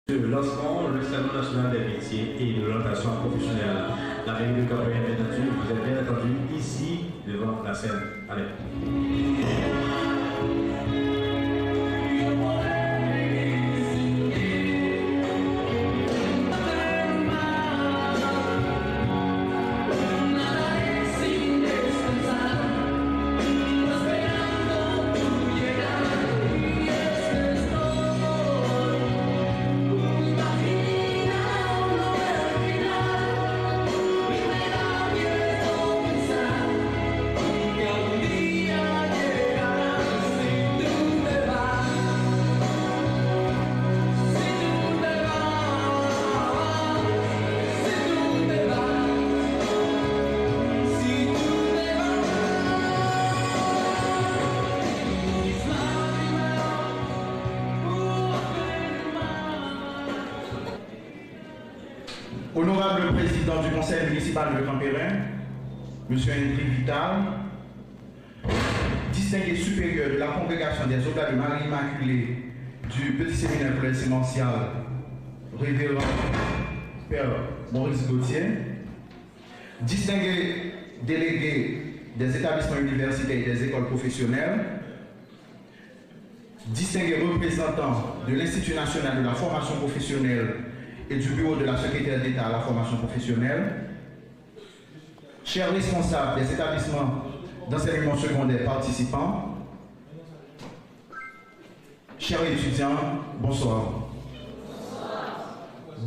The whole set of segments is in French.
Le lancement, le Salon national des métiers et de l'orientation professionnelle. La réunion de campagne bien entendu, vous êtes bien entendu ici devant la scène. Allez. Honorable président du conseil municipal de Campérin, M. Hendrik Vital, distingué supérieur de la congrégation des Oblats de Marie Immaculée du Petit Séminaire pour l'Essentiel, révérend Père Maurice Gauthier, distingué délégué des établissements universitaires et des écoles professionnelles, distingué représentant de l'Institut national de la formation professionnelle et du bureau de la secrétaire d'État à la formation professionnelle, chers responsables des établissements d'enseignement secondaire participants, chers étudiants, bonsoir.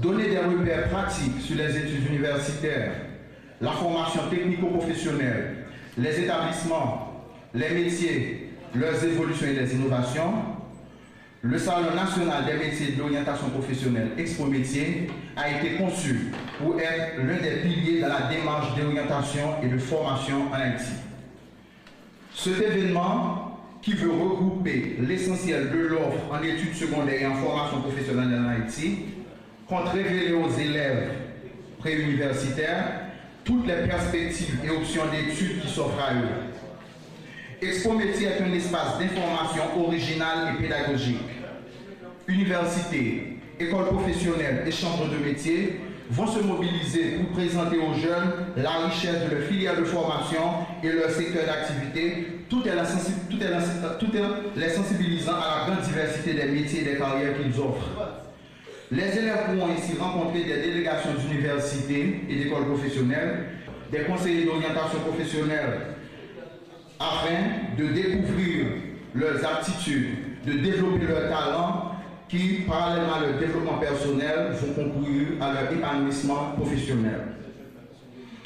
Donner des repères pratiques sur les études universitaires, la formation technico-professionnelle, les établissements, les métiers, leurs évolutions et les innovations. Le Salon national des métiers de l'orientation professionnelle Expo Métiers a été conçu pour être l'un des piliers dans la démarche d'orientation et de formation en Haïti. Cet événement, qui veut regrouper l'essentiel de l'offre en études secondaires et en formation professionnelle en Haïti, compte révéler aux élèves préuniversitaires toutes les perspectives et options d'études qui s'offrent à eux. Expo Métiers est un espace d'information original et pédagogique. Universités, écoles professionnelles et chambres de métiers vont se mobiliser pour présenter aux jeunes la richesse de leur filière de formation et leur secteur d'activité, tout en les sensibilisant à la grande diversité des métiers et des carrières qu'ils offrent. Les élèves pourront ici rencontrer des délégations d'universités et d'écoles professionnelles, des conseillers d'orientation professionnelle, afin de découvrir leurs aptitudes, de développer leurs talents qui, parallèlement à leur développement personnel, vont concourir à leur épanouissement professionnel.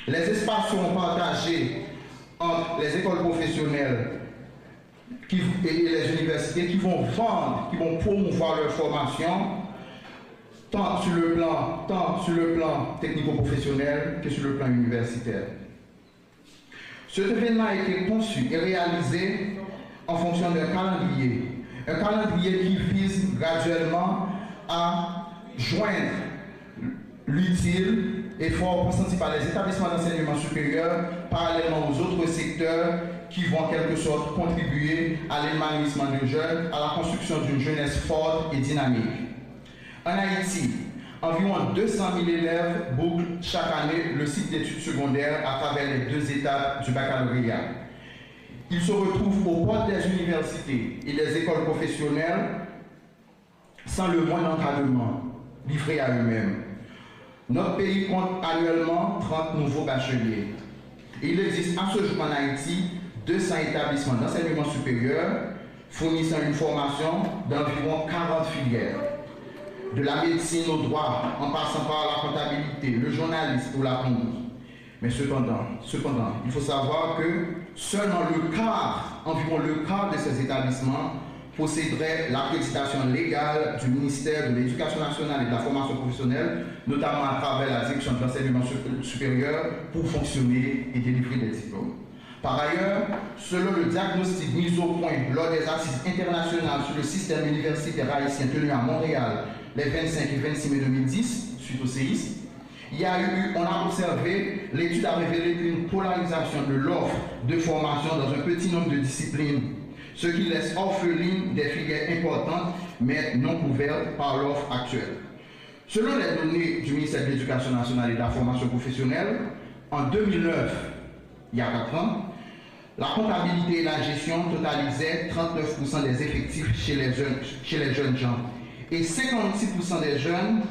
Les espaces seront partagés entre les écoles professionnelles et les universités qui vont vendre, qui vont promouvoir leur formation, tant sur le plan technico-professionnel que sur le plan universitaire. Cet événement a été conçu et réalisé en fonction d'un calendrier qui vise graduellement à joindre l'utile effort consenti par les établissements d'enseignement supérieur parallèlement aux autres secteurs qui vont en quelque sorte contribuer à l'épanouissement de jeunes, à la construction d'une jeunesse forte et dynamique. En Haïti, environ 200 000 élèves bouclent chaque année le cycle d'études secondaires à travers les 2 étapes du baccalauréat. Ils se retrouvent aux portes des universités et des écoles professionnelles sans le moindre encadrement, livrés à eux-mêmes. Notre pays compte annuellement 30 nouveaux bacheliers. Il existe à ce jour en Haïti 200 établissements d'enseignement supérieur fournissant une formation d'environ 40 filières. De la médecine au droit, en passant par la comptabilité, le journalisme ou la conduite. Mais cependant, il faut savoir que seulement environ le quart de ces établissements posséderait l'accréditation légale du ministère de l'Éducation nationale et de la formation professionnelle, notamment à travers la direction de l'enseignement supérieur, pour fonctionner et délivrer des diplômes. Par ailleurs, selon le diagnostic mis au point lors des assises internationales sur le système universitaire haïtien tenu à Montréal les 25 et 26 mai 2010, suite au séisme, on a observé, l'étude a révélé une polarisation de l'offre de formation dans un petit nombre de disciplines, ce qui laisse orphelines des filières importantes mais non couvertes par l'offre actuelle. Selon les données du ministère de l'Éducation nationale et de la formation professionnelle, en 2009, il y a 4 ans, la comptabilité et la gestion totalisaient 39% des effectifs chez les jeunes gens et 56% des jeunes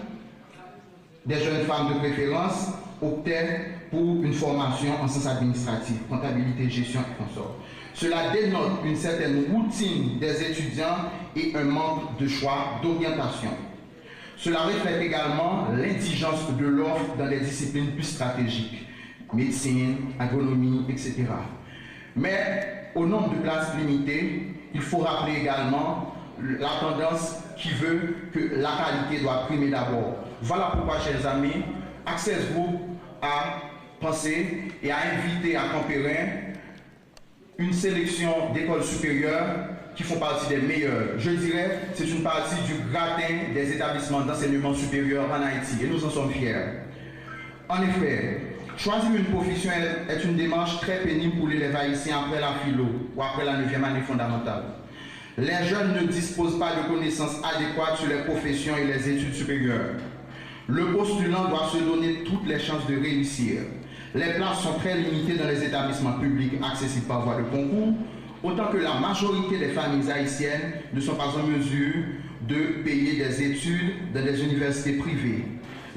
femmes de préférence optaient pour une formation en sciences administratives, comptabilité, gestion et consorts. Cela dénote une certaine routine des étudiants et un manque de choix d'orientation. Cela reflète également l'indigence de l'offre dans les disciplines plus stratégiques, médecine, agronomie, etc. Mais au nombre de places limitées, il faut rappeler également la tendance qui veut que la qualité doit primer d'abord. Voilà pourquoi, chers amis, Access Group a pensé et a invité à Campérin une sélection d'écoles supérieures qui font partie des meilleures. Je dirais, c'est une partie du gratin des établissements d'enseignement supérieur en Haïti et nous en sommes fiers. En effet, choisir une profession est une démarche très pénible pour l'élève haïtien après la philo ou après la 9e année fondamentale. Les jeunes ne disposent pas de connaissances adéquates sur les professions et les études supérieures. Le postulant doit se donner toutes les chances de réussir. Les places sont très limitées dans les établissements publics accessibles par voie de concours, autant que la majorité des familles haïtiennes ne sont pas en mesure de payer des études dans des universités privées.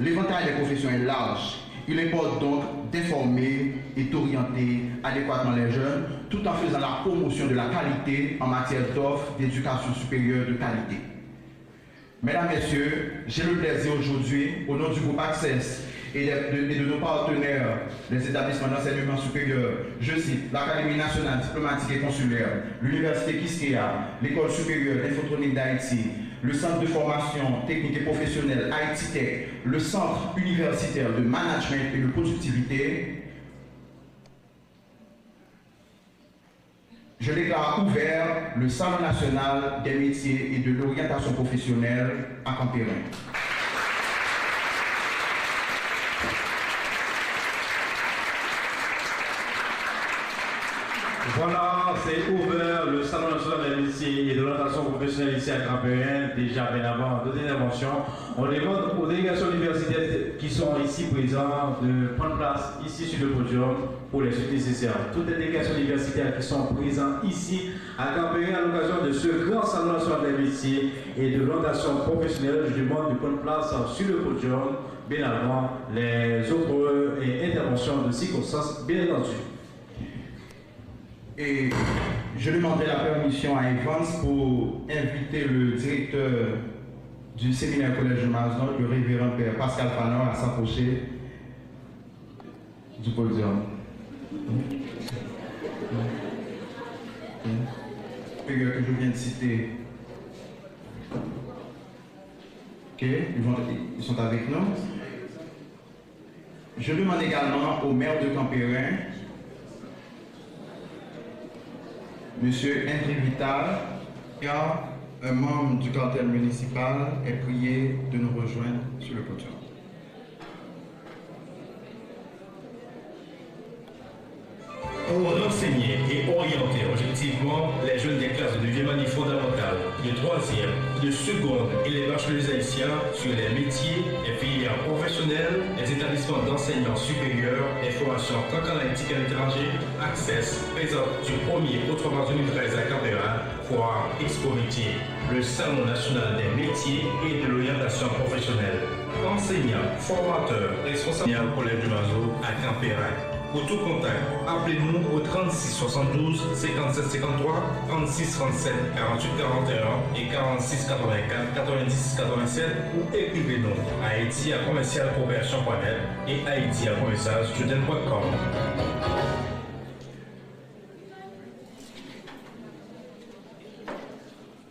L'éventail des professions est large. Il importe donc d'informer et d'orienter adéquatement les jeunes, tout en faisant la promotion de la qualité en matière d'offres d'éducation supérieure de qualité. Mesdames, Messieurs, j'ai le plaisir aujourd'hui, au nom du groupe Access et de nos partenaires des établissements d'enseignement supérieur, je cite l'Académie nationale diplomatique et consulaire, l'Université Quisqueya, l'École supérieure d'infotronique d'Haïti, le Centre de formation technique et professionnelle Haïti Tech, le Centre universitaire de management et de productivité. Je déclare ouvert le Salon national des métiers et de l'orientation professionnelle à Campérin. Voilà, c'est ouvert le Salon national des métiers et de l'orientation professionnelle ici à Campérin, déjà bien avant d'autres interventions. On demande aux délégations universitaires qui sont ici présentes de prendre place ici sur le podium pour les suites nécessaires. Toutes les délégations universitaires qui sont présentes ici à Campérin à l'occasion de ce grand Salon national des métiers et de l'orientation professionnelle, je demande de prendre place sur le podium bien avant les autres interventions de circonstances, bien entendu. Et je demanderai la permission à Evans pour inviter le directeur du séminaire collège de Masnon, le révérend Père Pascal Fanor, à s'approcher du podium. Que je viens de citer. Ok, ils sont avec nous. Je demande également au maire de Campérin, Monsieur André Vital, car un membre du cartel municipal est prié de nous rejoindre sur le podium. Pour enseigner et orienter objectivement les jeunes des classes de 2e année fondamentale, de 3e, de 2e et les bacheliers haïtiens sur les métiers et filières professionnelles, les établissements d'enseignement supérieur et formation tant qu'en Haïti qu'à l'étranger, Access présente du 1er au 3 mars 2013 à Campérin, foire Expo Métier, le Salon national des métiers et de l'orientation professionnelle. Enseignants, formateurs, responsables au collège du Mazo à Campérin. Pour tout contact, appelez-nous au 36 72 57 53, 36 37 48 41 et 46 84 90 87 ou écrivez-nous à haïti@commercialcoopération.net et haïti@student.com.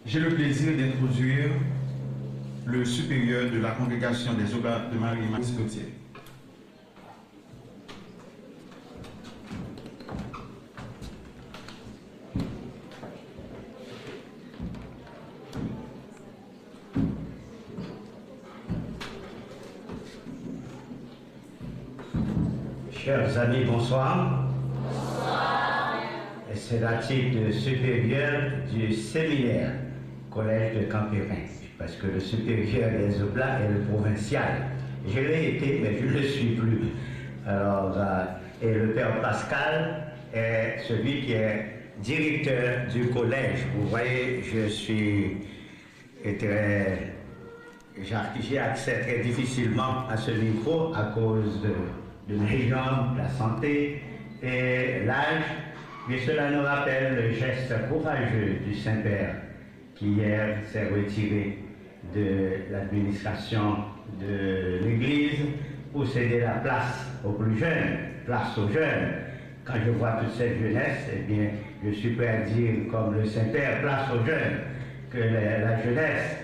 J'ai le plaisir d'introduire le supérieur de la congrégation des Aubats de Marie-Marie Gauthier. Chers amis, bonsoir. Bonsoir. C'est la titre supérieure du séminaire Collège de Campérin. parce que le supérieur des Oblats est le provincial. Je l'ai été, mais je ne le suis plus. Alors, et le père Pascal est celui qui est directeur du collège. Vous voyez, j'ai accès très difficilement à ce micro à cause de mes jambes, la santé et l'âge, mais cela nous rappelle le geste courageux du Saint-Père qui hier s'est retiré de l'administration de l'Église pour céder la place aux plus jeunes, place aux jeunes. Quand je vois toute cette jeunesse, eh bien, je suis prêt à dire comme le Saint-Père, place aux jeunes, que la jeunesse,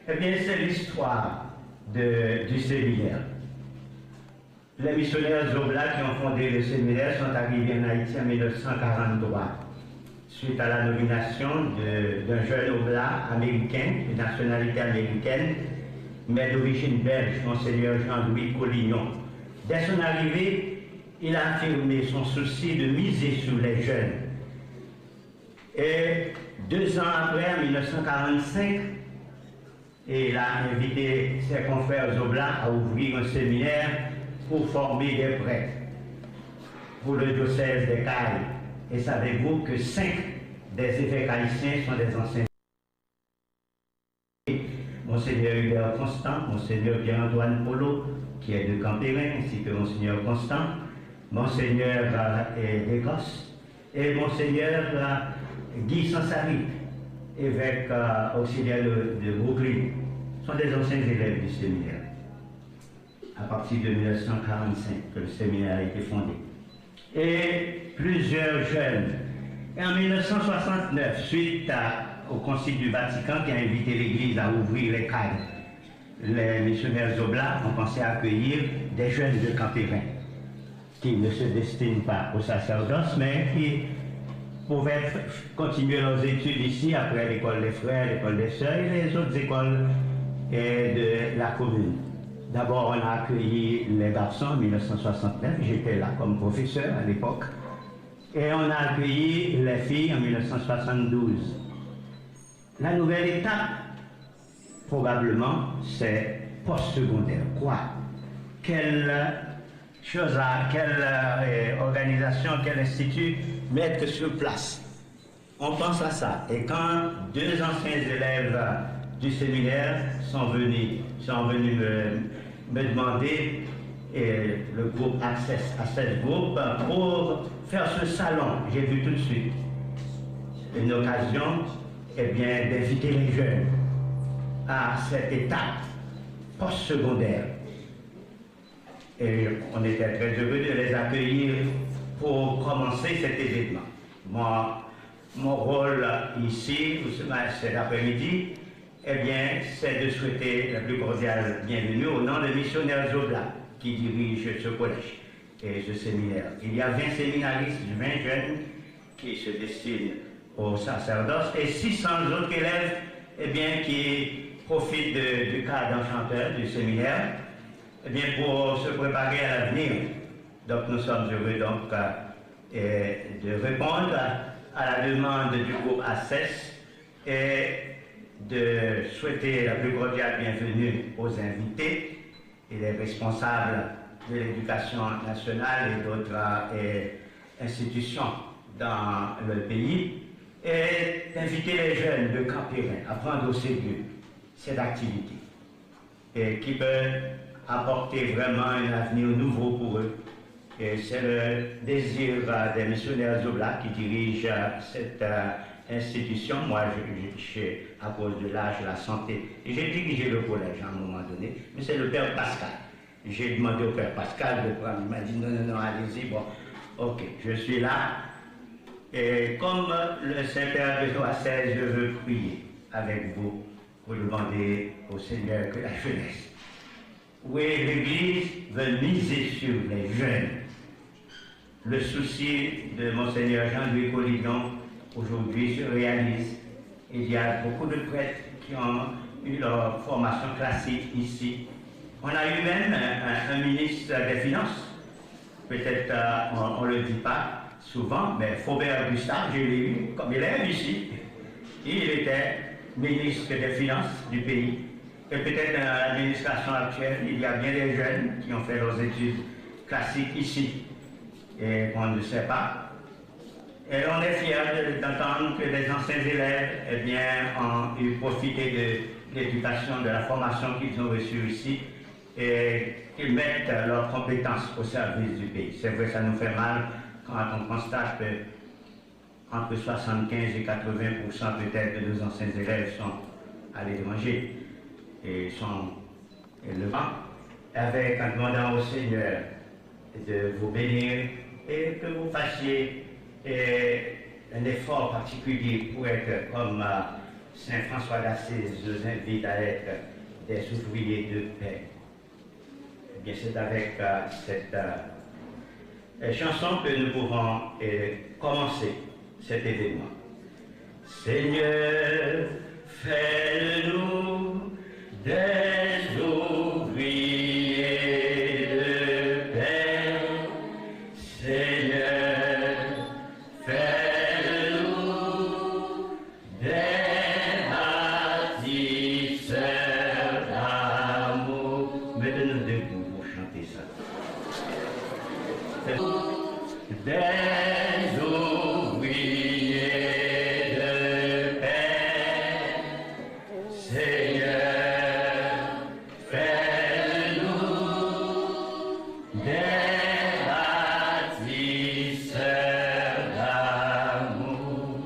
eh bien, c'est l'histoire du séminaire. Les missionnaires Oblats qui ont fondé le séminaire sont arrivés en Haïti en 1943, suite à la nomination d'un jeune Oblat américain, de nationalité américaine, mais d'origine belge, Monseigneur Jean-Louis Collignon. Dès son arrivée, il a affirmé son souci de miser sur les jeunes. Et 2 ans après, en 1945, il a invité ses confrères Oblats à ouvrir un séminaire pour former des prêtres pour le diocèse des Cayes. Et savez-vous que 5 des évêques haïtiens sont des anciens. Monseigneur Hubert Constant, Monseigneur Pierre-Antoine Polo, qui est de Campérin, ainsi que Monseigneur Constant, Monseigneur d'Écosse, et Monseigneur Guy Sansari, évêque auxiliaire de Brooklyn, sont des anciens élèves du séminaire. À partir de 1945 que le séminaire a été fondé. Et plusieurs jeunes. Et en 1969, suite au Concile du Vatican qui a invité l'Église à ouvrir les cadres, les missionnaires Oblats ont pensé à accueillir des jeunes de Campérin qui ne se destinent pas au sacerdoce, mais qui pouvaient continuer leurs études ici après l'école des frères, l'école des sœurs et les autres écoles de la commune. D'abord, on a accueilli les garçons en 1969, j'étais là comme professeur à l'époque, et on a accueilli les filles en 1972. La nouvelle étape, probablement, c'est post-secondaire. Quoi? Quelle organisation, quel institut mettre sur place? On pense à ça. Et quand 2 anciens élèves du séminaire sont venus me demander, et le groupe Access Group, pour faire ce salon, j'ai vu tout de suite une occasion d'inviter les jeunes à cette étape post-secondaire. Et on était très heureux de les accueillir pour commencer cet événement. Mon rôle ici, cet après-midi, c'est de souhaiter la plus cordiale bienvenue au nom de missionnaires Oblats qui dirigent ce collège et ce séminaire. Il y a 20 séminaristes, 20 jeunes qui se destinent au sacerdoce et 600 autres élèves qui profitent du cadre d'enchanteur du séminaire pour se préparer à l'avenir. Donc nous sommes heureux de répondre à la demande du groupe ACES et de souhaiter la plus cordiale bienvenue aux invités et les responsables de l'éducation nationale et d'autres institutions dans le pays, et d'inviter les jeunes de Campérin à prendre au sérieux cette activité et qui peut apporter vraiment un avenir nouveau pour eux. Et c'est le désir des missionnaires Oblats qui dirigent cette institution. Moi, à cause de l'âge, la santé, et j'ai dirigé le collège à un moment donné, mais c'est le père Pascal. J'ai demandé au père Pascal de prendre, il m'a dit non, allez-y, bon, ok, je suis là. Et comme le Saint-Père Benoît XVI, je veux prier avec vous pour demander au Seigneur que la jeunesse, oui, l'Église veut miser sur les jeunes. Le souci de Monseigneur Jean-Louis Collignon aujourd'hui se réalise. Il y a beaucoup de prêtres qui ont eu leur formation classique ici. On a eu même un ministre des Finances, peut-être on ne le dit pas souvent, mais Faubert Gustave, je l'ai eu comme élève ici. Il était ministre des Finances du pays. Et peut-être dans l'administration actuelle, il y a bien des jeunes qui ont fait leurs études classiques ici et qu'on ne sait pas. Et on est fiers d'entendre que les anciens élèves ont eu profité de l'éducation, de la formation qu'ils ont reçue ici et qu'ils mettent leurs compétences au service du pays. C'est vrai, ça nous fait mal quand on constate que entre 75 et 80% peut-être de nos anciens élèves sont à l'étranger et sont élevants, en demandant au Seigneur de vous bénir et que vous fassiez un effort particulier pour être comme Saint François d'Assise nous invite à être des ouvriers de paix. Eh bien, c'est avec cette chanson que nous pouvons commencer cet événement. Seigneur, fais-nous des ouvriers de paix. Seigneur, fais-nous des bâtisseurs d'amour. Mettez-nous debout pour chanter ça. Des ouvriers de paix, Seigneur, fais-nous des bâtisseurs d'amour.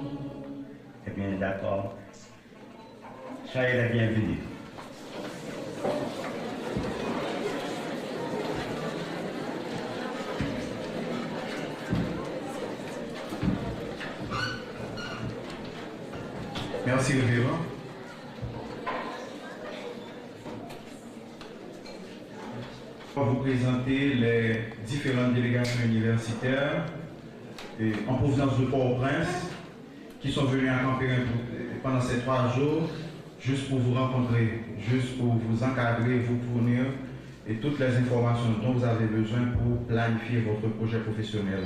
Eh bien, d'accord. Soyez les bienvenus. Merci, révérend. Je vais vous présenter les différentes délégations universitaires en provenance de Port-au-Prince qui sont venus à Campérin pendant ces 3 jours juste pour vous rencontrer, juste pour vous encadrer, vous fournir et toutes les informations dont vous avez besoin pour planifier votre projet professionnel.